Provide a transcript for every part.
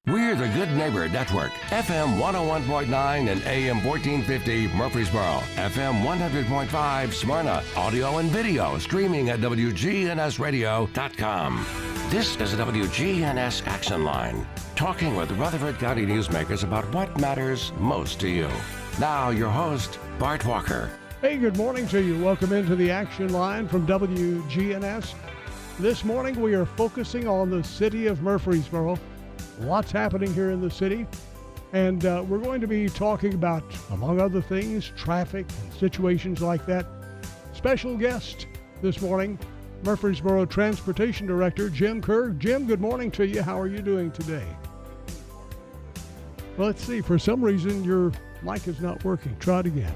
We're the Good Neighbor Network, FM 101.9 and AM 1450 Murfreesboro, FM 100.5 Smyrna, audio and video streaming at WGNSradio.com. This is the WGNS Action Line, talking with Rutherford County newsmakers about what matters most to you. Now, your host, Bart Walker. Hey, good morning to you. Welcome into the Action Line from WGNS. This morning, we are focusing on the city of Murfreesboro. Lots happening here in the city, and we're going to be talking about, among other things, traffic and situations like that. Special guest this morning, Murfreesboro Transportation Director Jim Kerr. Jim, good morning to you. How are you doing today? Well, let's see. For some reason, your mic is not working. Try it again.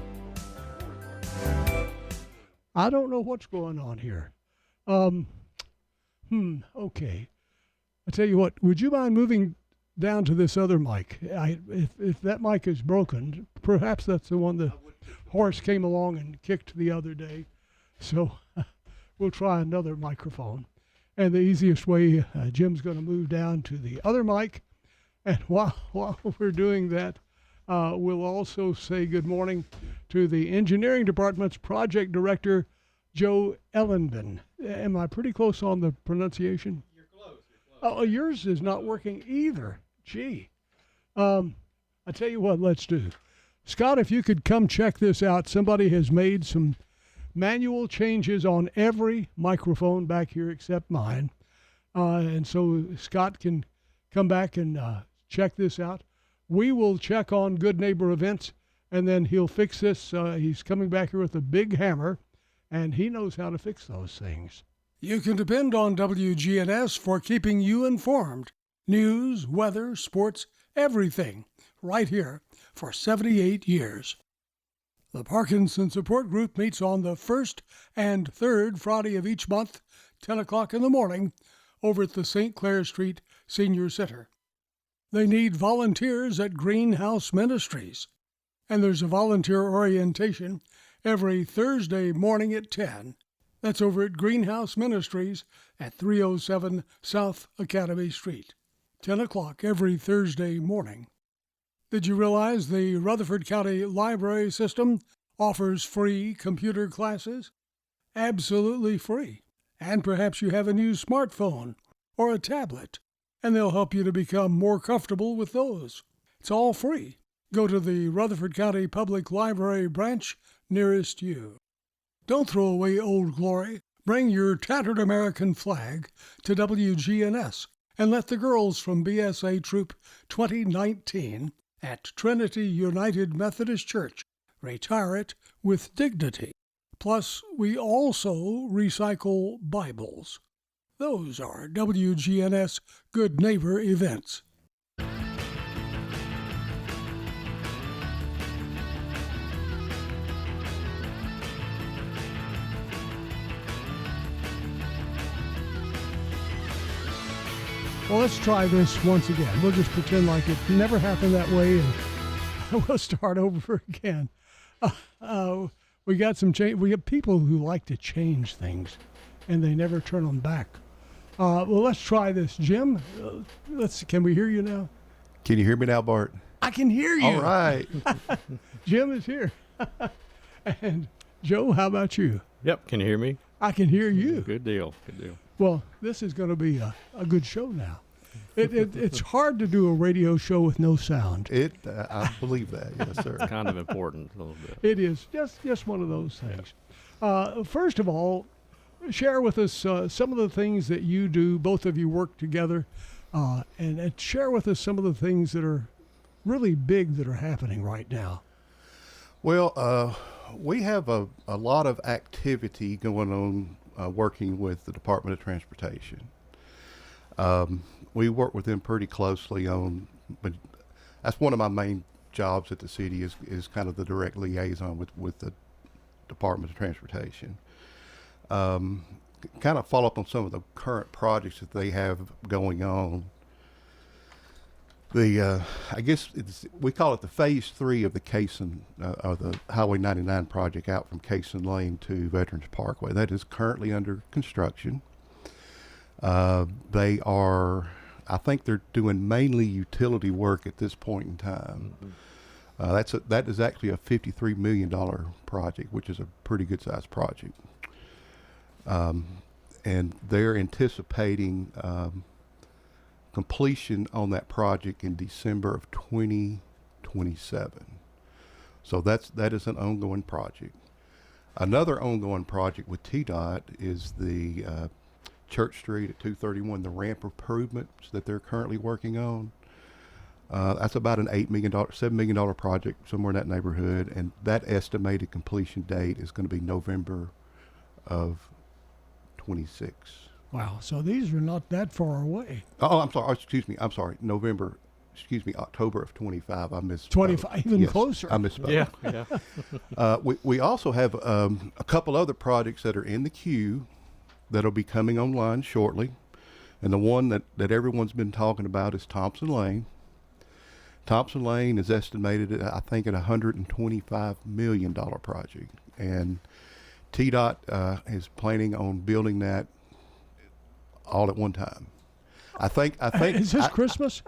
I don't know what's going on here. Okay. I tell you what, would you mind moving down to this other mic? If that mic is broken, perhaps that's the one the horse came along and kicked the other day. So we'll try another microphone. And the easiest way, Jim's going to move down to the other mic. And while we're doing that, we'll also say good morning to the Engineering Department's Project Director, Joe Ehleben. Am I pretty close on the pronunciation? Oh, yours is not working either. Gee. I tell you what, let's do. Scott, if you could come check this out. Somebody has made some manual changes on every microphone back here except mine. And so Scott can come back and check this out. We will check on Good Neighbor Events, and then he'll fix this. He's coming back here with a big hammer, and he knows how to fix those things. You can depend on WGNS for keeping you informed. News, weather, sports, everything, right here for 78 years. The Parkinson Support Group meets on the first and third Friday of each month, 10 o'clock in the morning, over at the St. Clair Street Senior Center. They need volunteers at Greenhouse Ministries, and there's a volunteer orientation every Thursday morning at 10. That's over at Greenhouse Ministries at 307 South Academy Street. 10 o'clock every Thursday morning. Did you realize the Rutherford County Library System offers free computer classes? Absolutely free. And perhaps you have a new smartphone or a tablet, and they'll help you to become more comfortable with those. It's all free. Go to the Rutherford County Public Library branch nearest you. Don't throw away old glory. Bring your tattered American flag to WGNS and let the girls from BSA Troop 2019 at Trinity United Methodist Church retire it with dignity. Plus, we also recycle Bibles. Those are WGNS Good Neighbor events. Well, let's try this once again. We'll just pretend like it never happened that way, and we'll start over again. We got some change. We have people who like to change things, and they never turn them back. Well, let's try this, Jim. Can we hear you now? Can you hear me now, Bart? I can hear you. All right. Jim is here. And Joe, how about you? Yep. Can you hear me? I can hear you. Good deal. Good deal. Well, this is going to be a good show now. It's hard to do a radio show with no sound. I believe that, yes, sir. It's kind of important a little bit. It is just one of those things. First of all, share with us some of the things that you do. Both of you work together, and share with us some of the things that are really big that are happening right now. Well, we have a lot of activity going on working with the Department of Transportation. We work with them pretty closely but that's one of my main jobs at the city is kind of the direct liaison with the Department of Transportation. Kind of follow up on some of the current projects that they have going on. I guess we call it the phase 3 of the Cason, or the Highway 99 project out from Cason Lane to Veterans Parkway. That is currently under construction. They are I think they're doing mainly utility work at this point in time. That is actually a $53 million project, which is a pretty good sized project. And they're anticipating completion on that project in December of 2027. So that is an ongoing project. Another ongoing project with TDOT is the Church Street at 231, the ramp improvements that they're currently working on. That's about an $7 million project, somewhere in that neighborhood, and that estimated completion date is going to be November of 26. Wow. So these are not that far away. Oh, I'm sorry. Excuse me. I'm sorry. October of 25. I misspoke. 25, even closer. I misspoke. Yeah. We also have a couple other projects that are in the queue that'll be coming online shortly. And the one that everyone's been talking about is Thompson Lane. Thompson Lane is estimated at, I think, at $125 million project. And TDOT is planning on building that all at one time. I think. Is this Christmas?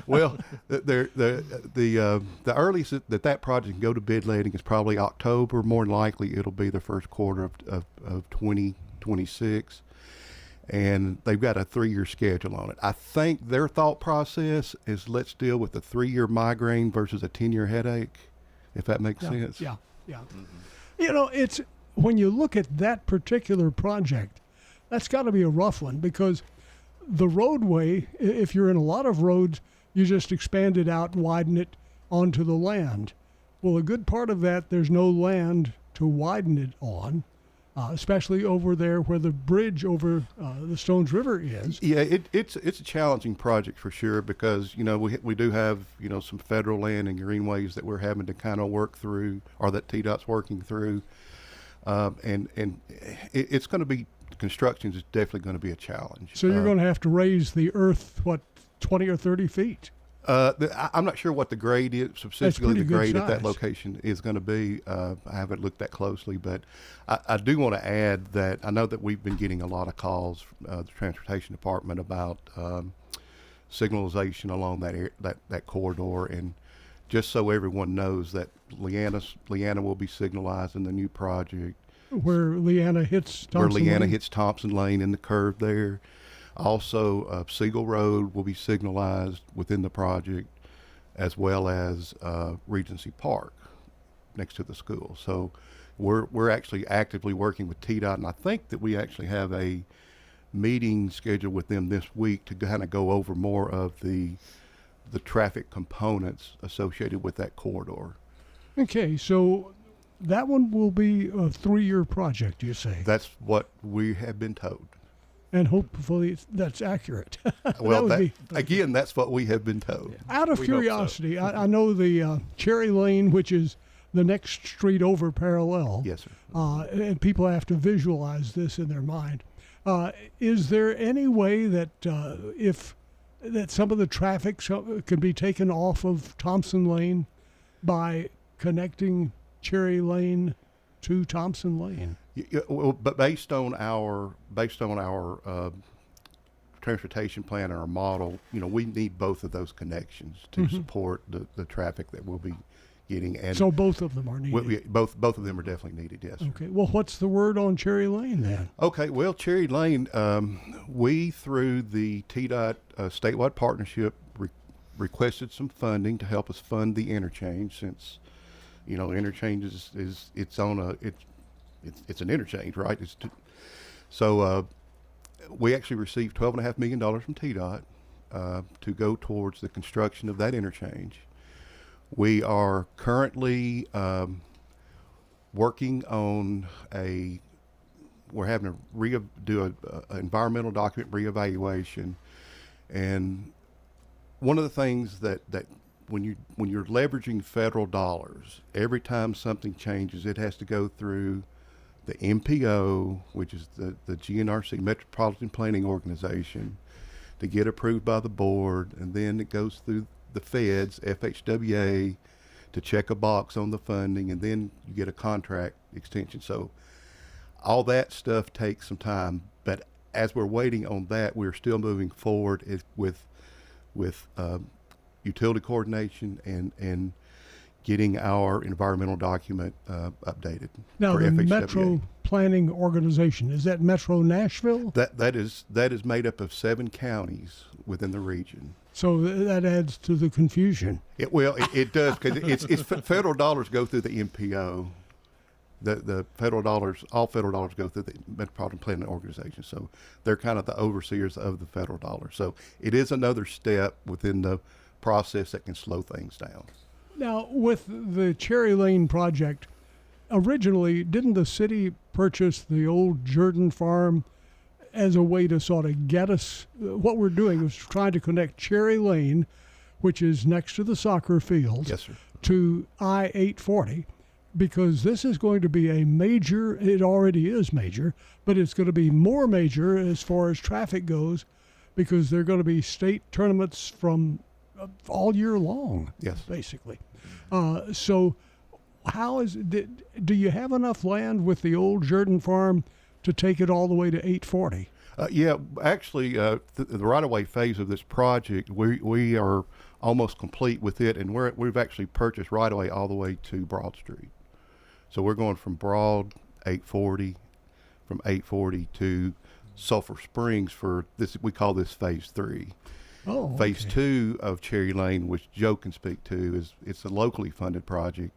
Well, the earliest that project can go to bid letting is probably October. More than likely, it'll be the first quarter of 2026, and they've got a 3-year schedule on it. I think their thought process is let's deal with a 3-year migraine versus a 10-year headache, if that makes sense. Yeah. You know, it's when you look at that particular project, that's got to be a rough one because the roadway, if you're in a lot of roads, you just expand it out and widen it onto the land. Well, a good part of that, there's no land to widen it on, especially over there where the bridge over the Stones River is. Yeah, it's a challenging project for sure because, we do have, some federal land and greenways that we're having to kind of work through or that TDOT's working through. And it's going to be, construction is definitely going to be a challenge. So you're going to have to raise the earth, 20 or 30 feet? I'm not sure what the grade is, specifically the grade at that size. location is going to be. I haven't looked that closely, but I do want to add that I know that we've been getting a lot of calls from the Transportation Department about signalization along that corridor. And just so everyone knows that Leanna will be signalized in the new project. Where Leanna hits Thompson Lane? Hits Thompson Lane in the curve there. Also, Siegel Road will be signalized within the project, as well as Regency Park next to the school. So we're actually actively working with TDOT, and I think that we actually have a meeting scheduled with them this week to kind of go over more of the traffic components associated with that corridor. Okay, so that one will be a 3-year project, you say? That's what we have been told. And hopefully that's accurate. Well, again, that's what we have been told. Yeah. Out of curiosity, I know the Cherry Lane, which is the next street over parallel. Yes, sir. And people have to visualize this in their mind. Is there any way that that some of the traffic can be taken off of Thompson Lane by connecting Cherry Lane to Thompson Lane? Yeah, well, but based on our transportation plan and our model, we need both of those connections to support the traffic that we'll be getting. And so both of them are needed. Both of them are definitely needed. Yes. Sir. Okay. Well, what's the word on Cherry Lane then? Okay. Well, Cherry Lane, we through the TDOT statewide partnership requested some funding to help us fund the interchange since. Interchange it's an interchange, right? So we actually received $12.5 million from TDOT to go towards the construction of that interchange. We are currently working on we're having to do an environmental document reevaluation, and one of the things that when you're leveraging federal dollars, every time something changes, it has to go through the MPO, which is the GNRC, Metropolitan Planning Organization, to get approved by the board, and then it goes through the feds, FHWA, to check a box on the funding, and then you get a contract extension. So all that stuff takes some time, but as we're waiting on that, we're still moving forward with utility coordination and getting our environmental document updated. Now, for the FHWA. Metro Planning Organization, is that Metro Nashville? That is made up of 7 counties within the region. So that adds to the confusion. It does, because it's federal dollars go through the MPO. The federal dollars, all federal dollars go through the Metropolitan Planning Organization. So they're kind of the overseers of the federal dollars. So it is another step within the process that can slow things down. Now, with the Cherry Lane project, originally, didn't the city purchase the old Jordan farm as a way to sort of get us? What we're doing is trying to connect Cherry Lane, which is next to the soccer fields, Yes, sir. to I-840, because this is going to be a major, it already is major, but it's going to be more major as far as traffic goes, because there are going to be state tournaments from all year long, Yes. basically. So how do you have enough land with the old Jordan farm to take it all the way to 840? Yeah, actually, the right-of-way phase of this project, we are almost complete with it, and we've actually purchased right-of-way all the way to Broad Street. So we're going from Broad, 840, from 840 to Sulphur Springs for this. We call this Phase 3. Oh, Phase okay. 2 of Cherry Lane, which Joe can speak to, it's a locally funded project,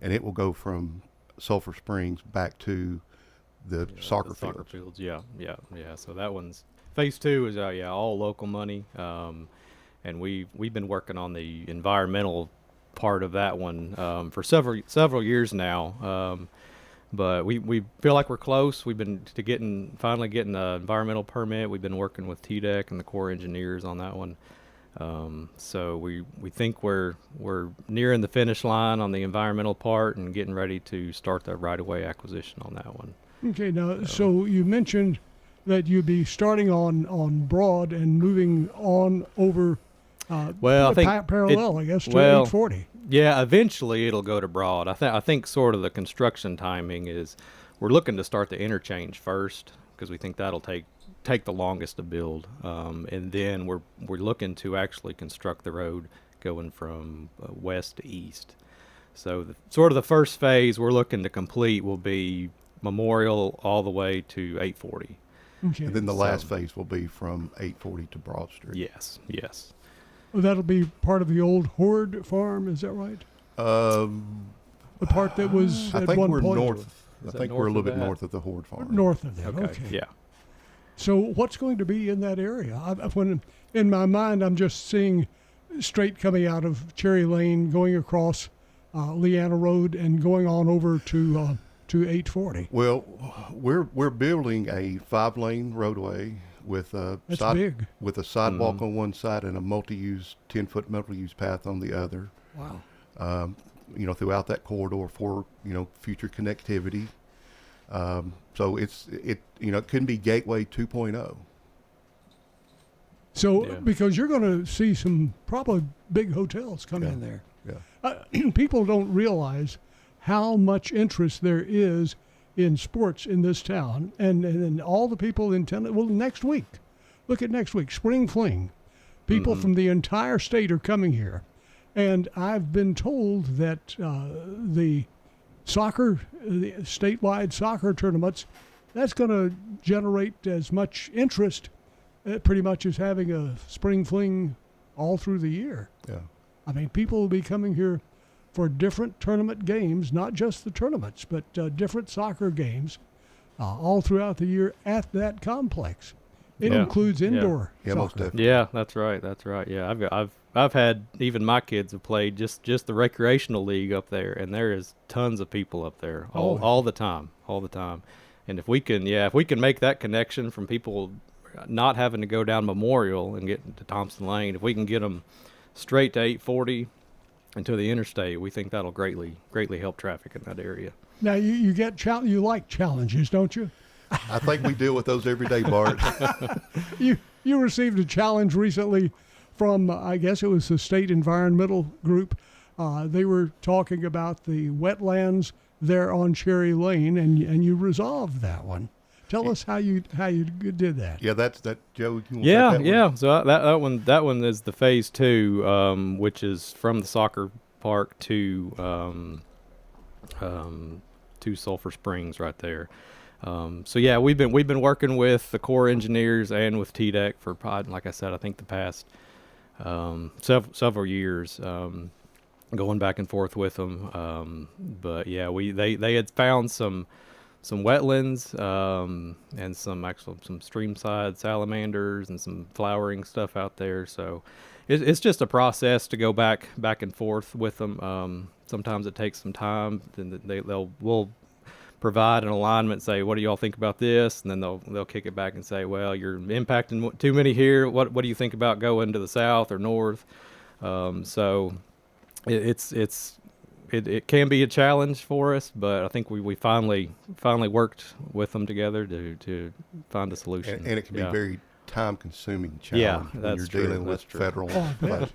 and it will go from Sulphur Springs back to the soccer fields. Yeah. So that one's Phase 2 is all local money, and we've been working on the environmental part of that one for several years now. But we feel like we're close. We've been finally getting an environmental permit. We've been working with TDEC and the Corps engineers on that one. So we think we're nearing the finish line on the environmental part and getting ready to start the right-of-way acquisition on that one. Okay, now, so you mentioned that you'd be starting on Broad and moving on over I think parallel, I guess, to 840. Yeah, eventually it'll go to Broad. I think sort of the construction timing is we're looking to start the interchange first because we think that'll take the longest to build, and then we're looking to actually construct the road going from west to east. So sort of the first phase we're looking to complete will be Memorial all the way to 840. Okay. And then the last phase will be from 840 to Broad Street. Yes. Well, that'll be part of the old Horde farm, is that right? The part that was I at think one we're point north. I Is that think north we're a little of bit that? north of the Horde farm. north of that. Okay. Yeah. So what's going to be in that area? When in my mind, I'm just seeing straight coming out of Cherry Lane, going across Leanna Road, and going on over to 840. Well, we're building a 5-lane roadway with a That's big. with a sidewalk on one side and a 10-foot multi-use path on the other. Wow. Throughout that corridor for future connectivity. So it couldn't be Gateway 2.0. So Yeah. because you're going to see some probably big hotels come in there. Yeah. People don't realize how much interest there is in sports in this town, and all the people in town. Well, next week, look at next week, Spring Fling. People from the entire state are coming here, and I've been told that the statewide soccer tournaments, that's going to generate as much interest, pretty much as having a Spring Fling all through the year. Yeah. I mean, people will be coming here for different tournament games, not just the tournaments, but different soccer games all throughout the year at that complex. It includes indoor Yeah, most soccer. definitely. Yeah, that's right. Yeah, I've had, even my kids have played just the recreational league up there, and there is tons of people up there all the time. And if we can make that connection from people not having to go down Memorial and get to Thompson Lane, if we can get them straight to 840 and to the interstate, we think that'll greatly help traffic in that area. Now you you like challenges, don't you? I think we deal with those every day, Bart. You received a challenge recently from I guess it was the State Environmental Group. They were talking about the wetlands there on Cherry Lane, and you resolved that one. Tell us how you did that. Yeah, that's that, Joe. You wanna Yeah, take that yeah. one? So that one is the phase 2, which is from the soccer park to Sulphur Springs right there. So yeah, we've been working with the Corps engineers and with TDEC for probably, like I said, I think the past several years, going back and forth with them. But yeah, they had found some wetlands, and some streamside salamanders and some flowering stuff out there. So it's just a process to go back and forth with them. Sometimes it takes some time. Then we'll provide an alignment, say, what do y'all think about this? And then they'll kick it back and say, well, you're impacting too many here. What do you think about going to the south or north? So it can be a challenge for us, but I think we finally worked with them together to find a solution. And it can be Yeah. very time-consuming Yeah, challenge when that's you're true, dealing that's with true. federal. Oh, I bet.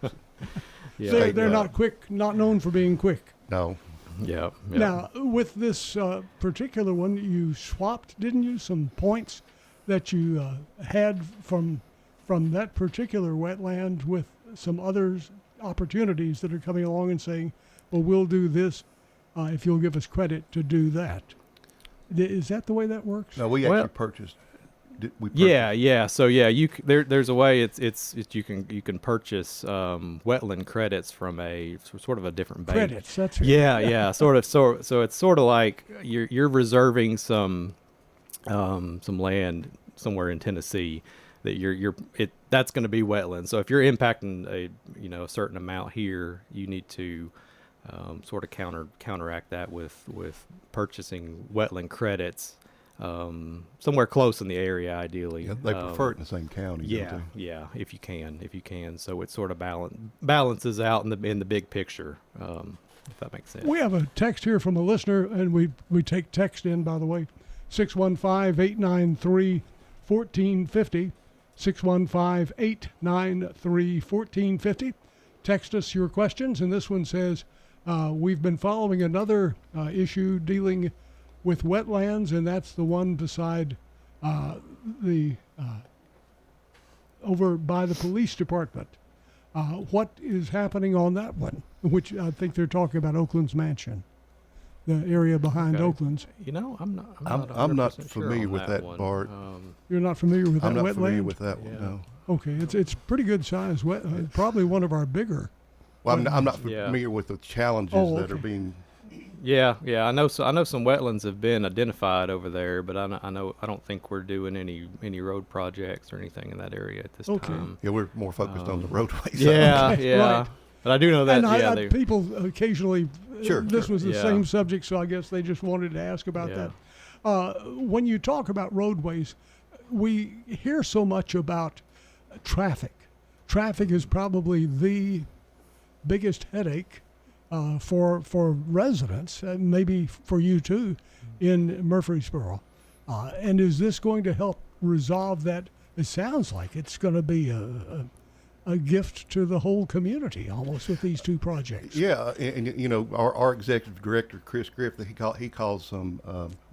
Yeah. They're not quick, not known for being quick. No. Yeah. Yeah. Now, with this particular one, you swapped, didn't you, some points that you had from that particular wetland with some other opportunities that are coming along and saying, well, we'll do this if you'll give us credit to do that. Is that the way that works? No, we Well- actually purchased. We Yeah. So yeah, there's a way it's you can purchase wetland credits from a sort of a different bank. Credits, that's right. Yeah, sort of. So it's sort of like you're reserving some land somewhere in Tennessee that that's going to be wetland. So if you're impacting a certain amount here, you need to sort of counteract that with purchasing wetland credits somewhere close in the area, ideally. Yeah, they prefer it in the same county. Yeah, Don't yeah, if you can. So it sort of balances out in the big picture, if that makes sense. We have a text here from a listener, and we take text in, by the way, 615-893-1450, 615-893-1450. Text us your questions, and this one says, we've been following another issue dealing with wetlands, and that's the one beside over by the police department. What is happening on that one? Which I think they're talking about Oakland's Mansion, the area behind Okay. Oakland's. I'm not I'm not 100% sure familiar on with that, one. Bart. You're not familiar with I'm that not wetland? familiar with that one. Yeah. No. Okay, it's pretty good size. Probably one of our bigger. Well, I'm not Yeah. familiar with the challenges Oh, that are okay. being. Yeah. I know some wetlands have been identified over there, but I don't think we're doing any road projects or anything in that area at this Okay. time. Yeah, we're more focused on the roadways. Yeah, Okay, yeah. right. But I do know that. And people occasionally, Sure, this sure. was the Yeah. same subject, so I guess they just wanted to ask about Yeah. that. When you talk about roadways, we hear so much about traffic. Traffic is probably the biggest headache for residents, maybe for you too, in Murfreesboro. And is this going to help resolve that? It sounds like it's going to be a gift to the whole community, almost, with these two projects. Yeah, and you know, our executive director, Chris Griffith, he calls them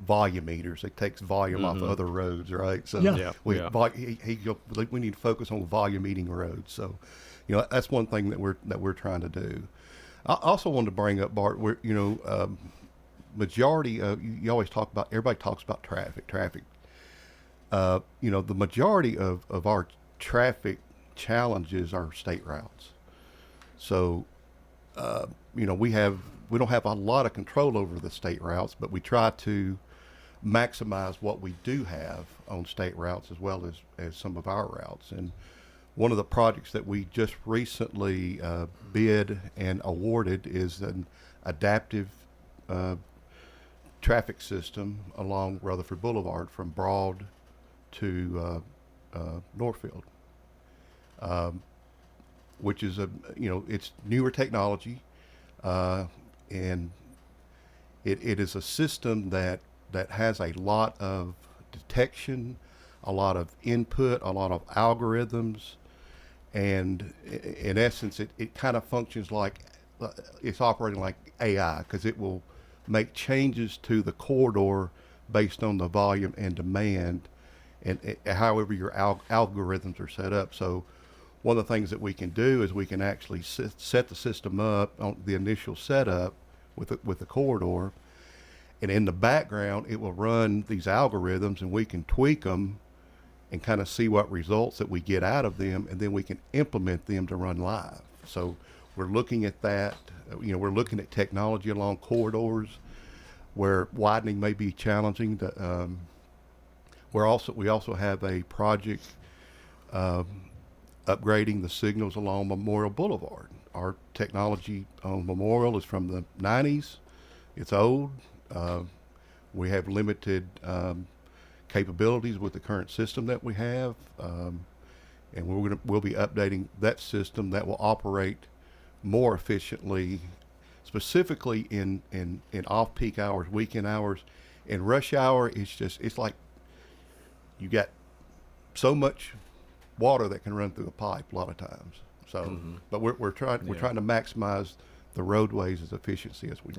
volume meters. It takes volume off of other roads, right? So Yeah. Yeah, we yeah. we need to focus on volume eating roads. So, you know, that's one thing that we're trying to do. I also wanted to bring up, Bart, where majority of you always talk about, everybody talks about traffic. You know, the majority of our traffic challenges are state routes. So, you know, we don't have a lot of control over the state routes, but we try to maximize what we do have on state routes as well as some of our routes. And one of the projects that we just recently bid and awarded is an adaptive traffic system along Rutherford Boulevard from Broad to Northfield, which is it's newer technology, and it is a system that has a lot of detection, a lot of input, a lot of algorithms, and in essence, it kind of functions like it's operating like AI, because it will make changes to the corridor based on the volume and demand, and however your algorithms are set up. So one of the things that we can do is we can actually set the system up on the initial setup with the corridor, and in the background it will run these algorithms, and we can tweak them and kind of see what results that we get out of them, and then we can implement them to run live. So we're looking at that. We're looking at technology along corridors where widening may be challenging. We also have a project upgrading the signals along Memorial Boulevard. Our technology on Memorial is from the 90s. It's old. We have limited capabilities with the current system that we have, and we'll be updating that system that will operate more efficiently, specifically in off-peak hours, weekend hours. In rush hour, it's like you got so much water that can run through a pipe a lot of times. So, but we're trying to maximize the roadways as efficiently as we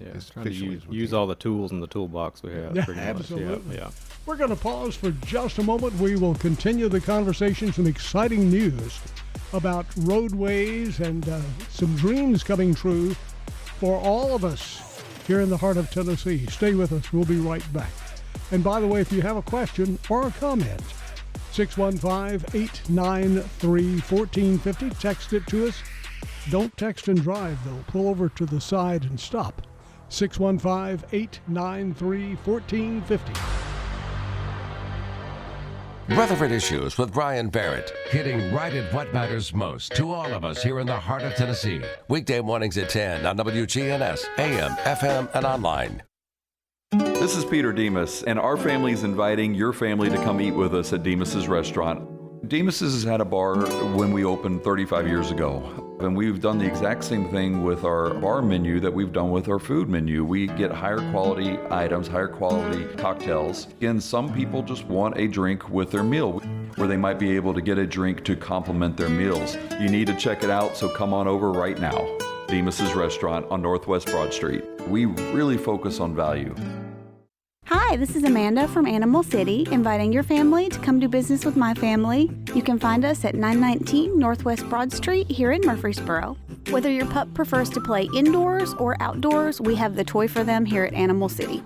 use all the tools in the toolbox we have. Yeah, pretty absolutely. Much. Yeah. We're going to pause for just a moment. We will continue the conversation. Some exciting news about roadways and some dreams coming true for all of us here in the heart of Tennessee. Stay with us. We'll be right back. And by the way, if you have a question or a comment, 615-893-1450. Text it to us. Don't text and drive, though. Pull over to the side and stop. 615-893-1450. Rutherford Issues with Brian Barrett, hitting right at what matters most to all of us here in the heart of Tennessee. Weekday mornings at 10 on WGNS, AM, FM, and online. This is Peter Demas, and our family is inviting your family to come eat with us at Demas's restaurant. Demas's has had a bar when we opened 35 years ago. And we've done the exact same thing with our bar menu that we've done with our food menu. We get higher quality items, higher quality cocktails. And some people just want a drink with their meal, where they might be able to get a drink to complement their meals. You need to check it out, so come on over right now. Demas's Restaurant on Northwest Broad Street. We really focus on value. Hi, this is Amanda from Animal City, inviting your family to come do business with my family. You can find us at 919 Northwest Broad Street here in Murfreesboro. Whether your pup prefers to play indoors or outdoors, we have the toy for them here at Animal City.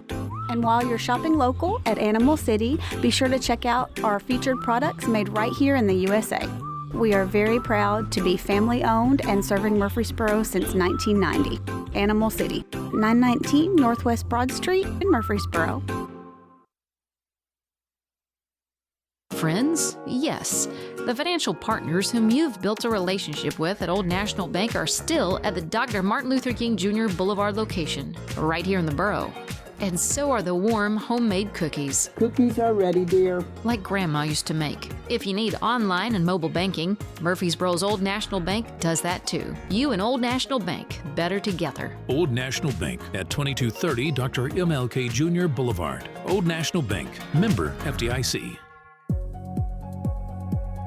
And while you're shopping local at Animal City, be sure to check out our featured products made right here in the USA. We are very proud to be family-owned and serving Murfreesboro since 1990. Animal City, 919 Northwest Broad Street in Murfreesboro. Friends? Yes. The financial partners whom you've built a relationship with at Old National Bank are still at the Dr. Martin Luther King Jr. Boulevard location, right here in the borough. And so are the warm, homemade cookies. Cookies are ready, dear. Like Grandma used to make. If you need online and mobile banking, Murfreesboro's Old National Bank does that too. You and Old National Bank, better together. Old National Bank at 2230 Dr. MLK Jr. Boulevard. Old National Bank, member FDIC.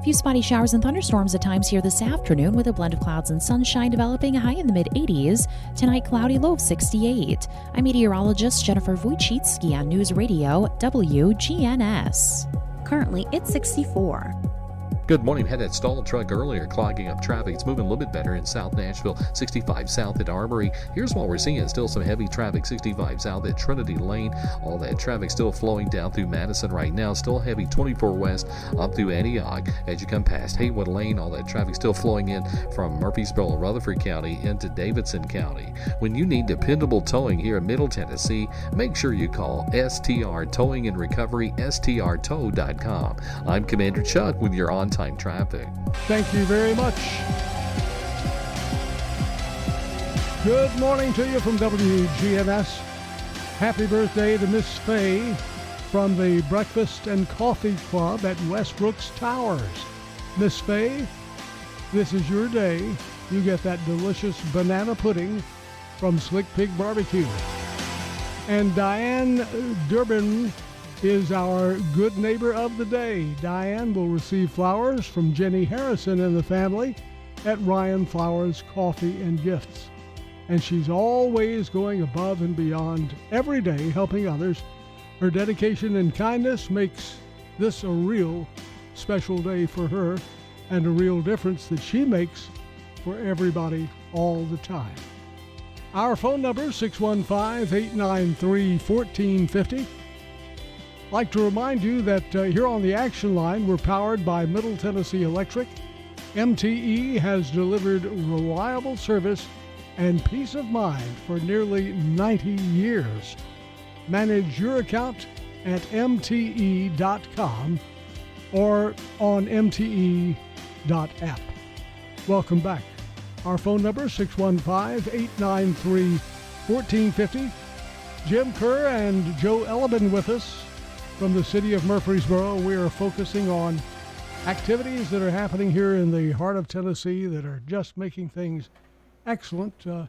Few spotty showers and thunderstorms at times here this afternoon, with a blend of clouds and sunshine developing, a high in the mid-80s. Tonight, cloudy, low of 68. I'm meteorologist Jennifer Wojcicki on News Radio WGNS. Currently, it's 64. Good morning. Had that stalled truck earlier clogging up traffic. It's moving a little bit better in South Nashville, 65 south at Armory. Here's what we're seeing. Still some heavy traffic, 65 south at Trinity Lane. All that traffic still flowing down through Madison right now. Still heavy 24 west up through Antioch. As you come past Haywood Lane, all that traffic still flowing in from Murfreesboro, Rutherford County into Davidson County. When you need dependable towing here in Middle Tennessee, make sure you call STR Towing and Recovery, strtow.com. I'm Commander Chuck with your on-time traffic. Thank you very much. Good morning to you from WGNS. Happy birthday to Miss Fay from the Breakfast and Coffee Club at Westbrook's Towers. Miss Fay, this is your day. You get that delicious banana pudding from Slick Pig Barbecue. And Diane Durbin is our good neighbor of the day. Diane will receive flowers from Jenny Harrison and the family at Ryan Flowers Coffee and Gifts. And she's always going above and beyond every day, helping others. Her dedication and kindness makes this a real special day for her and a real difference that she makes for everybody all the time. Our phone number is 615-893-1450. I'd like to remind you that here on the Action Line, we're powered by Middle Tennessee Electric. MTE has delivered reliable service and peace of mind for nearly 90 years. Manage your account at mte.com or on mte.app. Welcome back. Our phone number is 615-893-1450. Jim Kerr and Joe Ehleben with us from the city of Murfreesboro. We are focusing on activities that are happening here in the heart of Tennessee that are just making things excellent. The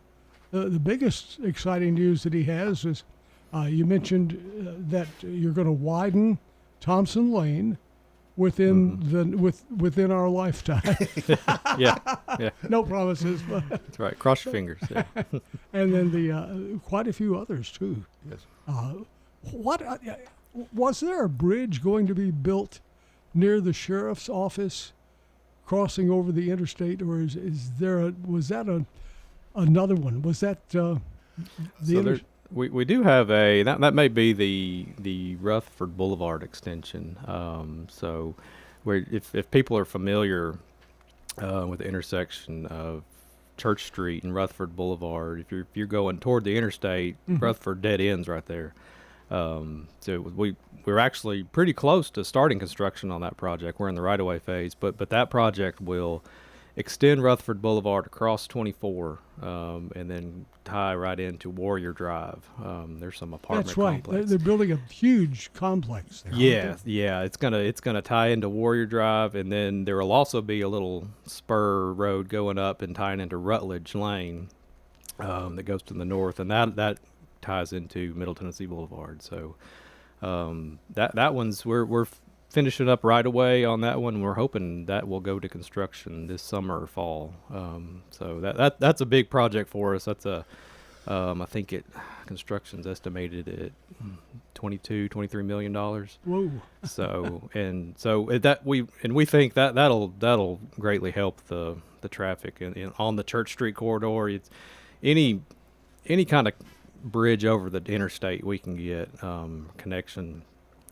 biggest exciting news that he has is you mentioned that you're going to widen Thompson Lane within our lifetime. Yeah. No promises, but That's right. Cross your fingers. Yeah. and then the quite a few others too. Yes. Was there a bridge going to be built near the sheriff's office, crossing over the interstate, or was that another one? Was that we do have that may be the Rutherford Boulevard extension. So where if people are familiar with the intersection of Church Street and Rutherford Boulevard, if you're going toward the interstate, Rutherford dead ends right there. So we're actually pretty close to starting construction on that project. We're in the right-of-way phase, but that project will extend Rutherford Boulevard across 24, and then tie right into Warrior Drive. There's some apartment complexes. That's right. They're building a huge complex there. Yeah. It's gonna tie into Warrior Drive, and then there will also be a little spur road going up and tying into Rutledge Lane that goes to the north, and that ties into Middle Tennessee Boulevard. So that one's we're finishing up right away on that one. We're hoping that will go to construction this summer or fall. So that's a big project for us. That's I think construction's estimated at $23 million. Whoa. We think that'll greatly help the traffic and on the Church Street corridor. It's any kind of bridge over the interstate we can get connection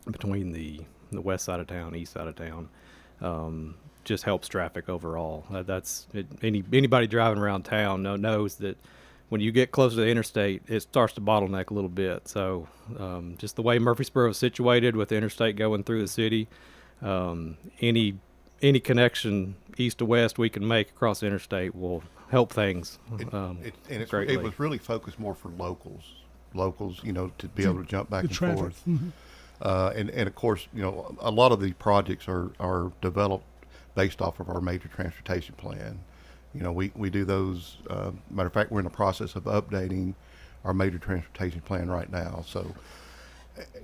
between the west side of town, east side of town, just helps traffic overall. Anybody driving around town knows that when you get close to the interstate, it starts to bottleneck a little bit. So just the way Murfreesboro is situated with the interstate going through the city, any connection east to west we can make across the interstate will help things. It was really focused more for locals, to be able to jump back and traffic. forth. And of course, a lot of the projects are developed based off of our major transportation plan. We do those. Matter of fact, we're in the process of updating our major transportation plan right now. So,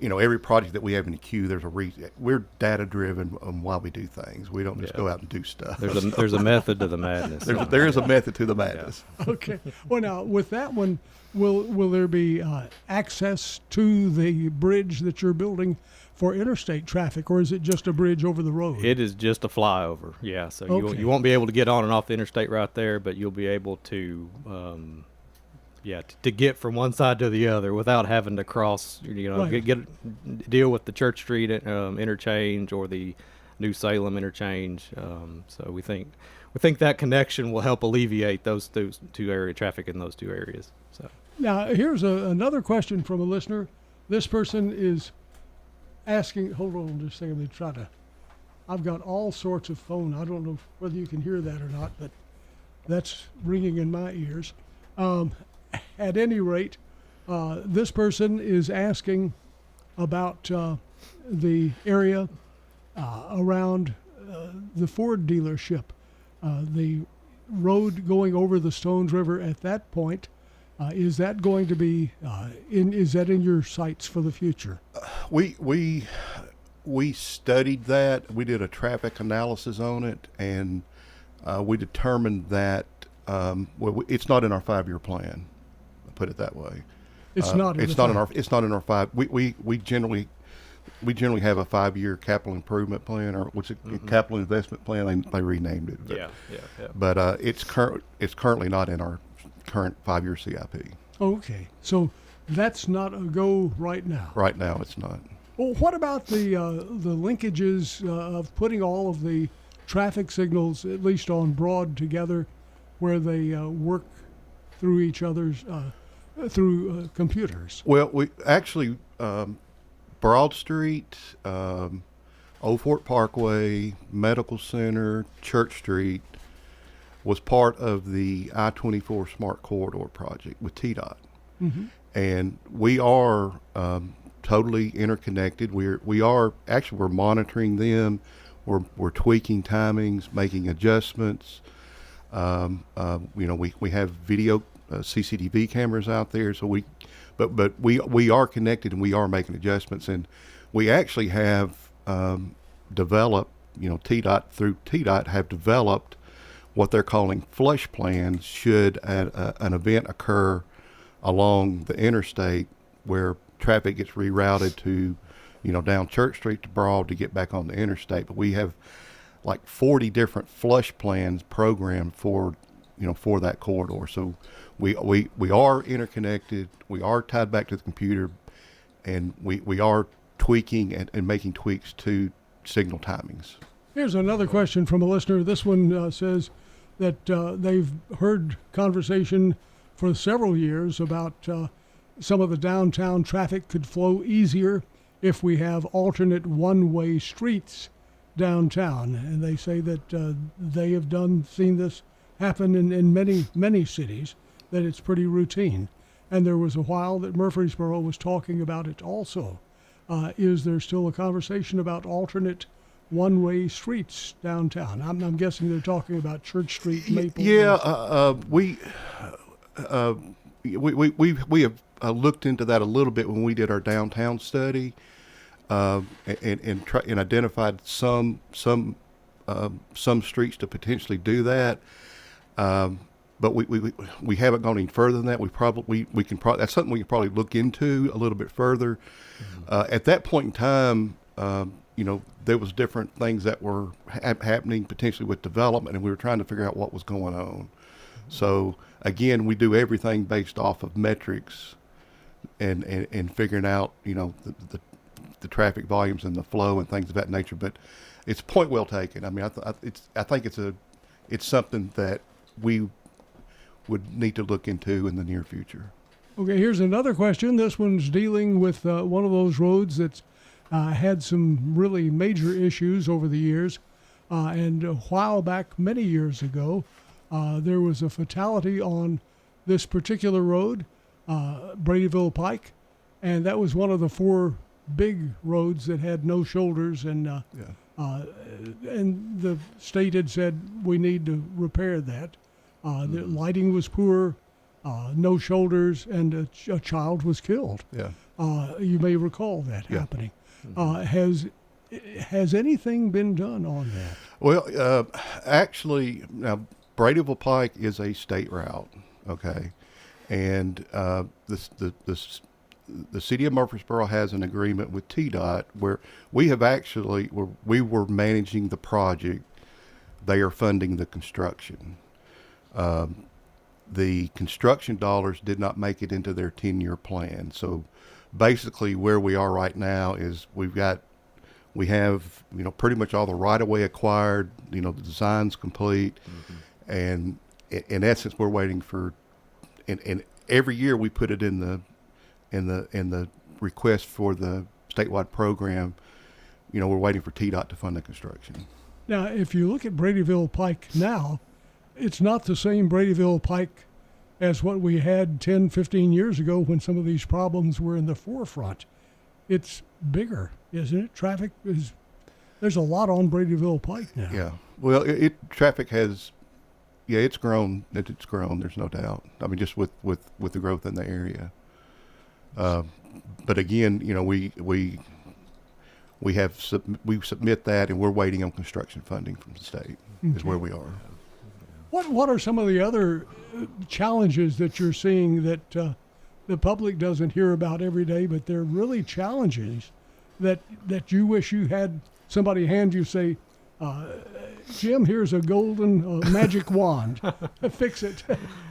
every project that we have in the queue, there's a reason. We're data driven on why we do things. We don't just go out and do stuff. There's a method to the madness. There is a method to the madness. Yeah. Okay. Well, now with that one, will there be access to the bridge that you're building for interstate traffic, or is it just a bridge over the road? It is just a flyover. Yeah. So okay. you won't be able to get on and off the interstate right there, but you'll be able to. To get from one side to the other without having to cross, Right. Deal with the Church Street interchange or the New Salem interchange. So we think that connection will help alleviate those two area traffic in those two areas. So now here's another question from a listener. This person is asking. Hold on just a second. I've got all sorts of phone. I don't know whether you can hear that or not, but that's ringing in my ears. At any rate, this person is asking about the area around the Ford dealership, the road going over the Stones River at that point. Is that going to be is that in your sights for the future? We studied that. We did a traffic analysis on it, and we determined that it's not in our 5-year plan. Put it that way. It's not. It's not in our 5. We generally have a 5-year capital improvement plan, or what's it, capital investment plan. They renamed it. But, But it's currently not in our current 5-year CIP. Okay, so that's not a go right now. Right now, it's not. Well, what about the linkages of putting all of the traffic signals, at least on Broad, together, where they work through each other's through computers? Well, we actually Broad Street, Old Fort Parkway, Medical Center, Church Street was part of the I-24 Smart Corridor project with TDOT, and we are totally interconnected. We're monitoring them. We're tweaking timings, making adjustments. We have video CCTV cameras out there, so we are connected and we are making adjustments, and we actually have developed, TDOT have developed what they're calling flush plans should an event occur along the interstate where traffic gets rerouted to, down Church Street to Broad to get back on the interstate. But we have like 40 different flush plans programmed for that corridor. So we are interconnected. We are tied back to the computer, and we are tweaking and making tweaks to signal timings. Here's another question from a listener. This one says that they've heard conversation for several years about some of the downtown traffic could flow easier if we have alternate one-way streets downtown. And they say that they have seen this happen in many cities, that it's pretty routine. And there was a while that Murfreesboro was talking about it also. Is there still a conversation about alternate one-way streets downtown? I'm guessing they're talking about Church Street, Maple. Yeah, we have looked into that a little bit when we did our downtown study, and identified some streets to potentially do that. But we haven't gone any further than that. That's something we can probably look into a little bit further. At that point in time, there was different things that were happening potentially with development, and we were trying to figure out what was going on. So again, we do everything based off of metrics and figuring out, the traffic volumes and the flow and things of that nature. But it's a point well taken. I mean, I think it's something that we would need to look into in the near future. Okay, here's another question. This one's dealing with one of those roads that's had some really major issues over the years. And a while back, many years ago, there was a fatality on this particular road, Bradyville Pike, and that was one of the 4 big roads that had no shoulders, and the state had said we need to repair that. The lighting was poor, no shoulders, and a child was killed. Yeah. You may recall that happening. Has anything been done on that? Well, actually, now Bradyville Pike is a state route, okay, and the city of Murfreesboro has an agreement with TDOT where we were managing the project. They are funding the construction. The construction dollars did not make it into their 10-year plan. So basically where we are right now is we have pretty much all the right-of-way acquired, the design's complete. And in essence, we're waiting for, and every year we put it in the request for the statewide program. We're waiting for TDOT to fund the construction. Now, if you look at Bradyville Pike now, it's not the same Bradyville Pike as what we had 10, 15 years ago when some of these problems were in the forefront. It's bigger, isn't it? There's a lot on Bradyville Pike now. Yeah. Well, traffic has, it's grown. It's grown. There's no doubt. I mean, just with the growth in the area. But again, we submit that, and we're waiting on construction funding from the state. Is where we are. What are some of the other challenges that you're seeing that the public doesn't hear about every day, but they're really challenges that you wish you had somebody hand you, say, Jim, here's a golden magic wand. Fix it.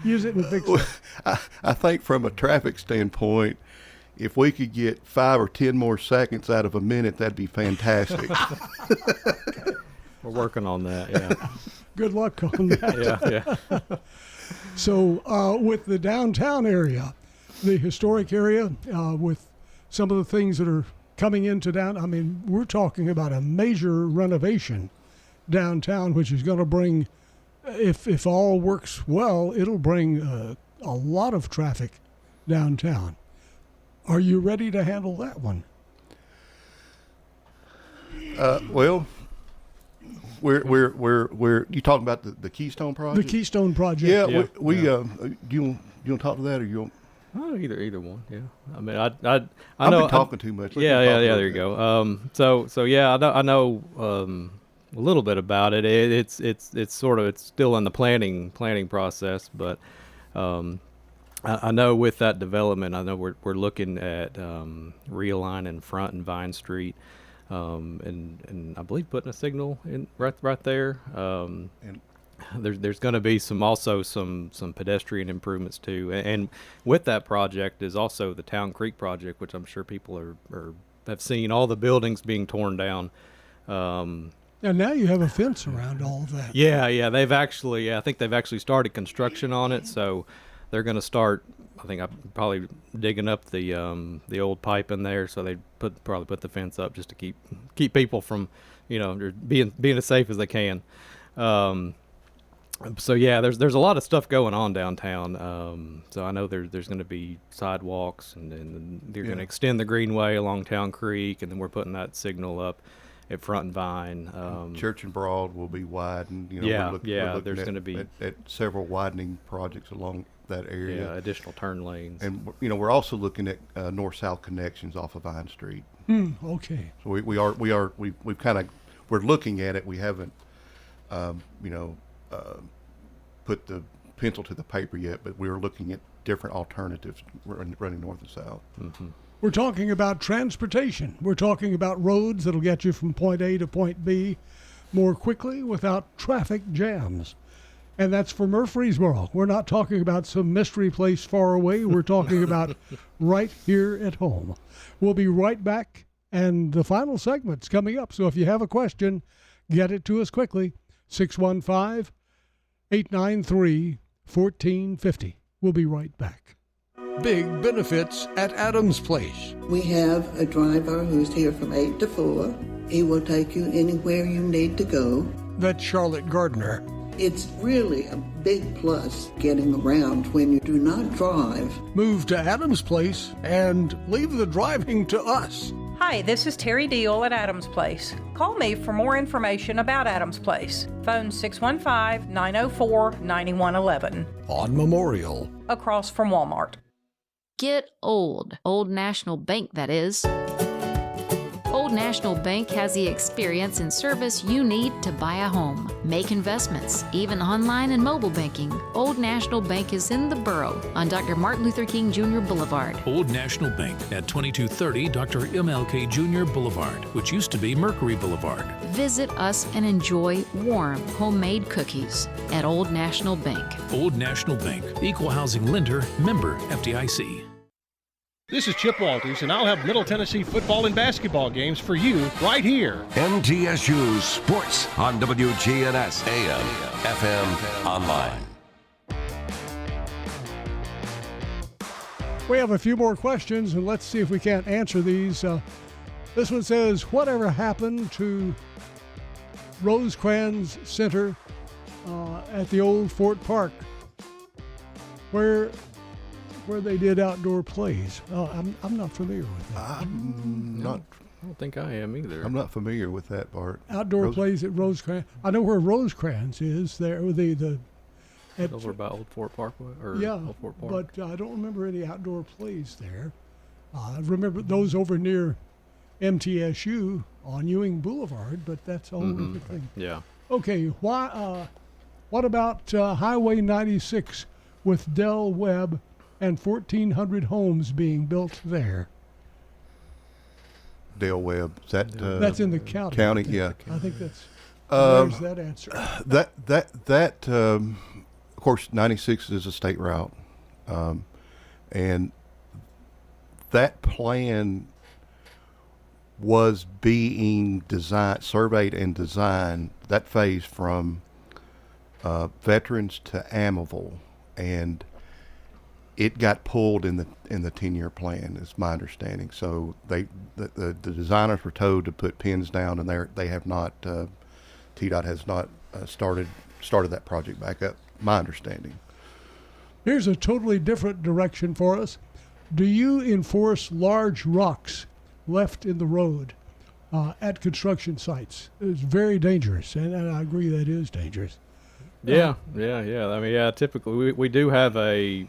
Use it and fix it. I think from a traffic standpoint, if we could get 5 or 10 more seconds out of a minute, that'd be fantastic. We're working on that, yeah. Good luck on that. Yeah. So with the downtown area, the historic area, with some of the things that are coming into down, I mean, we're talking about a major renovation downtown, which is going to bring, if all works well, it'll bring a lot of traffic downtown. Are you ready to handle that one? Well, we're you talking about the Keystone project? The Keystone project. Yeah, we you want to talk to that, or you want? Oh, either one, yeah. I mean, I I've know been talking too much. Yeah. There you go. So yeah, I know a little bit about it. It's still in the planning process, but I know with that development, I know we're looking at realigning Front and Vine Street, and I believe putting a signal in right there. And there's going to be some pedestrian improvements too, and with that project is also the Town Creek project, which I'm sure people have seen all the buildings being torn down. And now you have a fence around all of that. Yeah, I think they've actually started construction on it, so they're going to start. I think I'm probably digging up the old pipe in there, so they probably put the fence up just to keep people from, being as safe as they can. So yeah, there's a lot of stuff going on downtown. So I know there's going to be sidewalks, and they're going to extend the greenway along Town Creek, and then we're putting that signal up at Front and Vine. Church and Broad will be widened. We're looking there's going to be at several widening projects along that area. Yeah, additional turn lanes. And we're also looking at north-south connections off of Vine Street. Okay. So we're looking at it. We haven't put the pencil to the paper yet, but we're looking at different alternatives running north and south. Mm-hmm. We're talking about transportation. We're talking about roads that'll get you from point A to point B more quickly without traffic jams. And that's for Murfreesboro. We're not talking about some mystery place far away. We're talking about right here at home. We'll be right back, and the final segment's coming up. So if you have a question, get it to us quickly. 615-893-1450. We'll be right back. Big benefits at Adams Place. We have a driver who's here from 8 to 4. He will take you anywhere you need to go. That's Charlotte Gardner. It's really a big plus getting around when you do not drive. Move to Adams Place and leave the driving to us. Hi, this is Terry Deal at Adams Place. Call me for more information about Adams Place. Phone 615-904-9111. On Memorial. Across from Walmart. Get old. Old National Bank, that is. Old National Bank has the experience and service you need to buy a home, make investments, even online and mobile banking. Old National Bank is in the borough on Dr. Martin Luther King Jr. Boulevard. Old National Bank at 2230 Dr. MLK Jr. Boulevard, which used to be Mercury Boulevard. Visit us and enjoy warm, homemade cookies at Old National Bank. Old National Bank, equal housing lender, member FDIC. This is Chip Walters, and I'll have Middle Tennessee football and basketball games for you right here. MTSU Sports on WGNS AM, FM, online. We have a few more questions, and let's see if we can't answer these. This one says, whatever happened to Rosecrans Center at the old Fort Park, where they did outdoor plays? I'm not familiar with that. I don't think I am either. I'm not familiar with that part. Outdoor plays at Rosecrans. I know where Rosecrans is. There, over by Old Fort Parkway, Old Fort Park. But I don't remember any outdoor plays there. I remember those over near MTSU on Ewing Boulevard, but that's a whole different thing. Yeah. Okay. What about Highway 96 with Del Webb and 1,400 homes being built there. Dale Webb, is that That's in the county. County, yeah. I think that's there's that answer. That of course, 96 is a state route, and that plan was being surveyed and designed, that phase from Veterans to Amival, and it got pulled in the 10-year plan, is my understanding. So the designers were told to put pins down, and they have not. TDOT has not started that project back up. My understanding. Here's a totally different direction for us. Do you enforce large rocks left in the road at construction sites? It's very dangerous, and I agree that is dangerous. Yeah. I mean, yeah. Typically, we do have a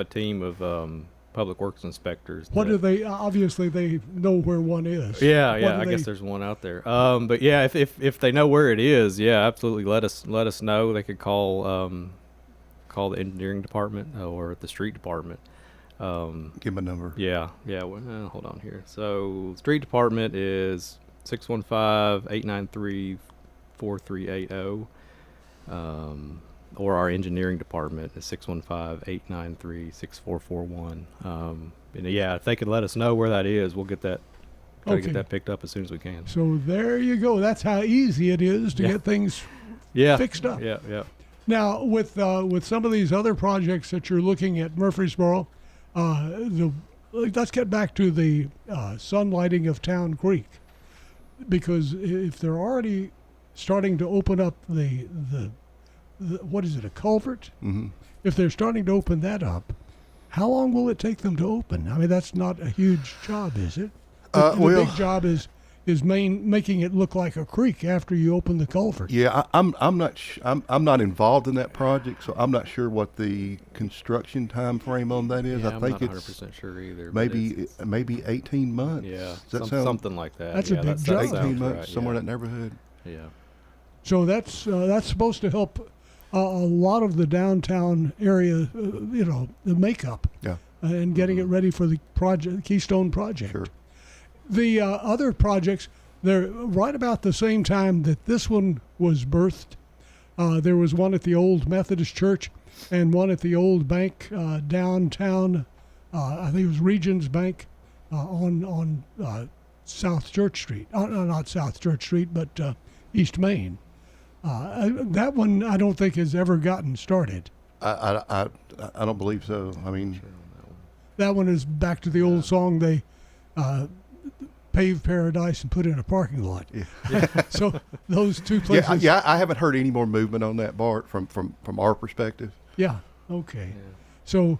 team of public works inspectors. What do they? Obviously, they know where one is. Yeah. I guess there's one out there. But yeah, if they know where it is, yeah, absolutely. Let us know. They could call the engineering department or the street department. Give them a number. Yeah. Well, hold on here. So street department is 615-893-4380. Or our engineering department is 615-893-6441. And yeah, if they could let us know where that is, we'll get that. Try to get that picked up as soon as we can. So there you go. That's how easy it is to get things fixed up. Yeah. Now, with some of these other projects that you're looking at Murfreesboro, let's get back to the sunlighting of Town Creek, because if they're already starting to open up the what is it, a culvert? Mm-hmm. If they're starting to open that up, how long will it take them to open? I mean, that's not a huge job, is it? The big job is making it look like a creek after you open the culvert. Yeah, I'm not involved in that project, so I'm not sure what the construction time frame on that is. Yeah, I think I'm not it's 100% sure either. maybe 18 months. Yeah, Does that something like that. That's a big job. 18 months, right, somewhere in that neighborhood. Yeah. So that's supposed to help a lot of the downtown area, the makeup, and getting it ready for the Keystone project. Sure. The other projects, they're right about the same time that this one was birthed. There was one at the old Methodist Church and one at the old bank downtown. I think it was Regions Bank on South Church Street. Not South Church Street, but East Main. That one I don't think has ever gotten started. I don't believe so. I mean, that one is back to the old song. They paved paradise and put in a parking lot. Yeah. So those two places. Yeah, I haven't heard any more movement on that, Bart, from our perspective. Yeah. Okay. Yeah. So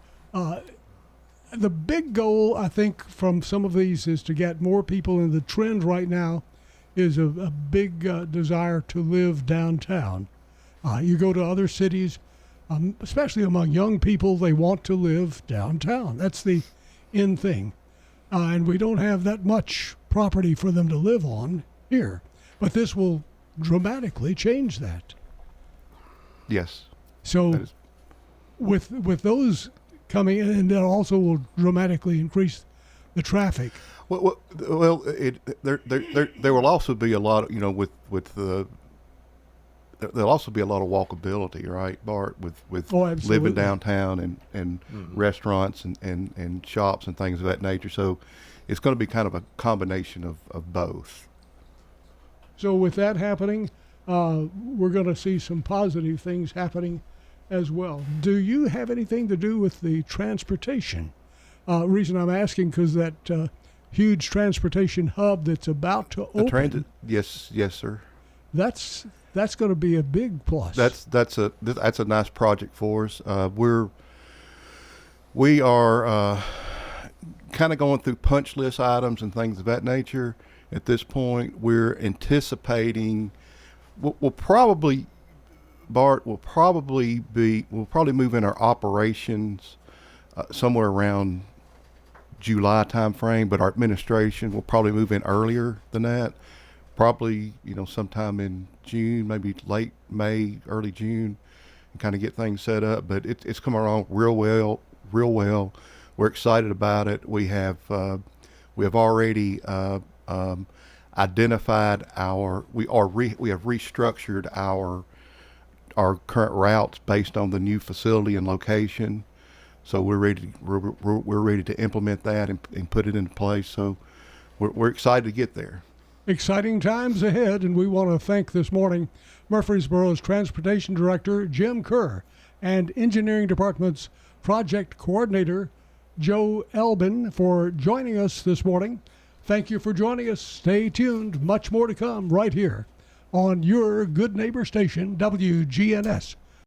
the big goal, I think, from some of these is to get more people, and the trend right now is a big desire to live downtown. You go to other cities, especially among young people, they want to live downtown. That's the in thing. And we don't have that much property for them to live on here. But this will dramatically change that. Yes. So with those coming in, and that also will dramatically increase the traffic. Well, there will also be a lot of, there'll also be a lot of walkability, right, Bart, with living downtown and restaurants and shops and things of that nature. So it's going to be kind of a combination of both. So with that happening, we're going to see some positive things happening as well. Do you have anything to do with the transportation? Reason I'm asking, because that huge transportation hub that's about to open. Transit, yes, sir. That's going to be a big plus. That's a nice project for us. We are kind of going through punch list items and things of that nature. At this point, we're anticipating we'll probably move in our operations somewhere around July time frame, but our administration will probably move in earlier than that. Probably, sometime in June, maybe late May, early June, and kind of get things set up. But it's coming along real real well. We're excited about it. We have already identified we have restructured our current routes based on the new facility and location. So we're ready to implement that and put it into place. So we're excited to get there. Exciting times ahead, and we want to thank this morning Murfreesboro's Transportation Director Jim Kerr and Engineering Department's Project Coordinator Joe Ehleben for joining us this morning. Thank you for joining us. Stay tuned. Much more to come right here on your good neighbor station, WGNS